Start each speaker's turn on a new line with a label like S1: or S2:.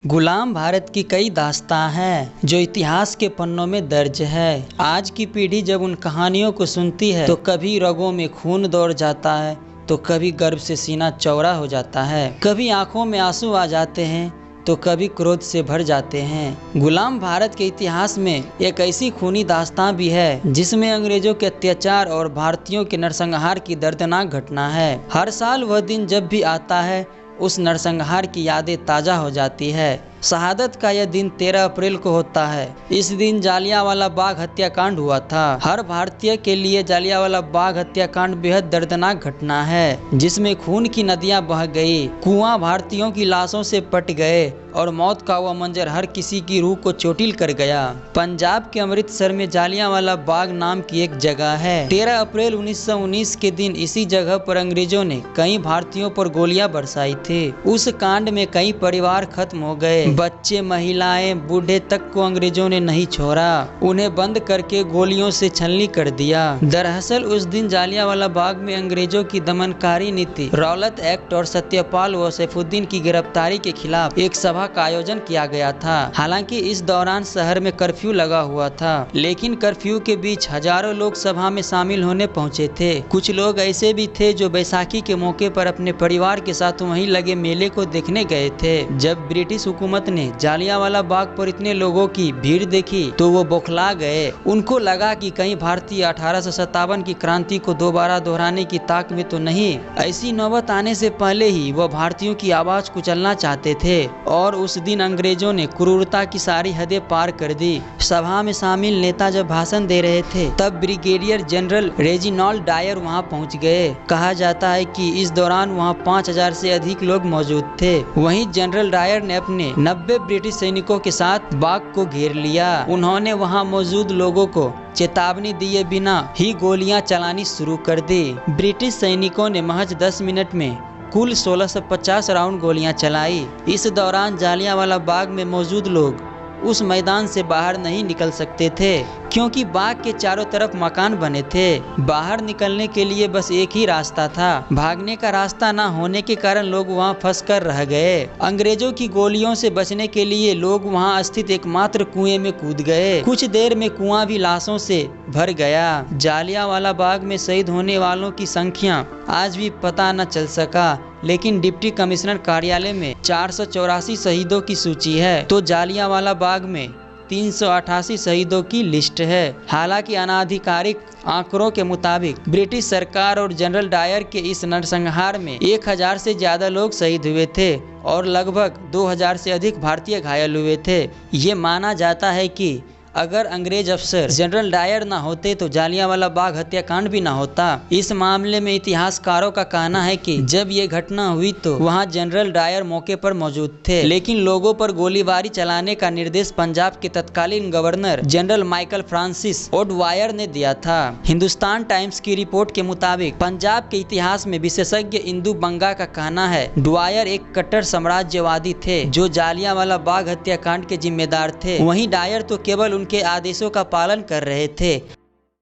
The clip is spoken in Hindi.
S1: गुलाम भारत की कई दास्तां हैं जो इतिहास के पन्नों में दर्ज है। आज की पीढ़ी जब उन कहानियों को सुनती है तो कभी रगों में खून दौड़ जाता है तो कभी गर्व से सीना चौड़ा हो जाता है, कभी आंखों में आंसू आ जाते हैं तो कभी क्रोध से भर जाते हैं। गुलाम भारत के इतिहास में एक ऐसी खूनी दास्तां भी है जिसमें अंग्रेजों के अत्याचार और भारतीयों के नरसंहार की दर्दनाक घटना है। हर साल वह दिन जब भी आता है उस नरसंहार की यादें ताज़ा हो जाती है। शहादत का यह दिन 13 अप्रैल को होता है। इस दिन जालियांवाला बाग हत्याकांड हुआ था। हर भारतीय के लिए जालियांवाला बाग हत्याकांड बेहद दर्दनाक घटना है जिसमें खून की नदियां बह गई, कुआं भारतीयों की लाशों से पट गए और मौत का वह मंजर हर किसी की रूह को चोटिल कर गया। पंजाब के अमृतसर में जालियांवाला बाग नाम की एक जगह है। 13 अप्रैल 1919 के दिन इसी जगह पर अंग्रेजों ने कई भारतीयों पर गोलियां बरसाई थी। उस कांड में कई परिवार खत्म हो गए। बच्चे, महिलाएं, बूढ़े तक को अंग्रेजों ने नहीं छोड़ा। उन्हें बंद करके गोलियों से छलनी कर दिया। दरअसल उस दिन जालियांवाला बाग में अंग्रेजों की दमनकारी नीति, रौलत एक्ट और सत्यपाल व सैफुद्दीन की गिरफ्तारी के खिलाफ एक सभा का आयोजन किया गया था। हालांकि इस दौरान शहर में कर्फ्यू लगा हुआ था, लेकिन कर्फ्यू के बीच हजारों लोग सभा में शामिल होने पहुंचे थे। कुछ लोग ऐसे भी थे जो बैसाखी के मौके पर अपने परिवार के साथ वहीं लगे मेले को देखने गए थे। जब ब्रिटिश हुकूमत ने जालियांवाला बाग पर इतने लोगों की भीड़ देखी तो वो बौखला गए। उनको लगा कि कहीं भारतीय 1857 की क्रांति को दोबारा दोहराने की ताक में तो नहीं। ऐसी नौबत आने से पहले ही वह भारतीयों की आवाज कुचलना चाहते थे और उस दिन अंग्रेजों ने क्रूरता की सारी हदें पार कर दी। सभा में शामिल नेता जब भाषण दे रहे थे तब ब्रिगेडियर जनरल रेजिनाल्ड डायर वहां पहुंच गए। कहा जाता है कि इस दौरान वहां 5000 से अधिक लोग मौजूद थे। वहीं जनरल डायर ने अपने 90 ब्रिटिश सैनिकों के साथ बाग को घेर लिया। उन्होंने वहां मौजूद लोगों को चेतावनी दिए बिना ही गोलियां चलानी शुरू कर दी। ब्रिटिश सैनिकों ने महज 10 मिनट में कुल 1650 राउंड गोलियां चलाई। इस दौरान जालियांवाला बाग में मौजूद लोग उस मैदान से बाहर नहीं निकल सकते थे क्योंकि बाग के चारों तरफ मकान बने थे। बाहर निकलने के लिए बस एक ही रास्ता था। भागने का रास्ता न होने के कारण लोग वहां फंस कर रह गए। अंग्रेजों की गोलियों से बचने के लिए लोग वहां स्थित एकमात्र कुएं में कूद गए। कुछ देर में कुआं भी लाशों से भर गया। जालियांवाला बाग में शहीद होने वालों की संख्या आज भी पता न चल सका, लेकिन डिप्टी कमिश्नर कार्यालय में 484 शहीदों की सूची है तो जालियांवाला बाग में 388 शहीदों की लिस्ट है। हालांकि अनाधिकारिक आंकड़ों के मुताबिक ब्रिटिश सरकार और जनरल डायर के इस नरसंहार में 1000 से ज्यादा लोग शहीद हुए थे और लगभग 2000 से अधिक भारतीय घायल हुए थे। ये माना जाता है कि अगर अंग्रेज अफसर जनरल डायर ना होते तो जालियांवाला बाग हत्याकांड भी ना होता। इस मामले में इतिहासकारों का कहना है कि जब ये घटना हुई तो वहां जनरल डायर मौके पर मौजूद थे, लेकिन लोगों पर गोलीबारी चलाने का निर्देश पंजाब के तत्कालीन governor general Michael Francis O'Dwyer ने दिया था। हिंदुस्तान टाइम्स की रिपोर्ट के मुताबिक पंजाब के इतिहास में विशेषज्ञ इंदु बंगा का कहना है ड्वायर एक कट्टर साम्राज्यवादी थे जो जालियांवाला बाग हत्याकांड के जिम्मेदार थे। वहीं डायर तो केवल उनके आदेशों का पालन कर रहे थे।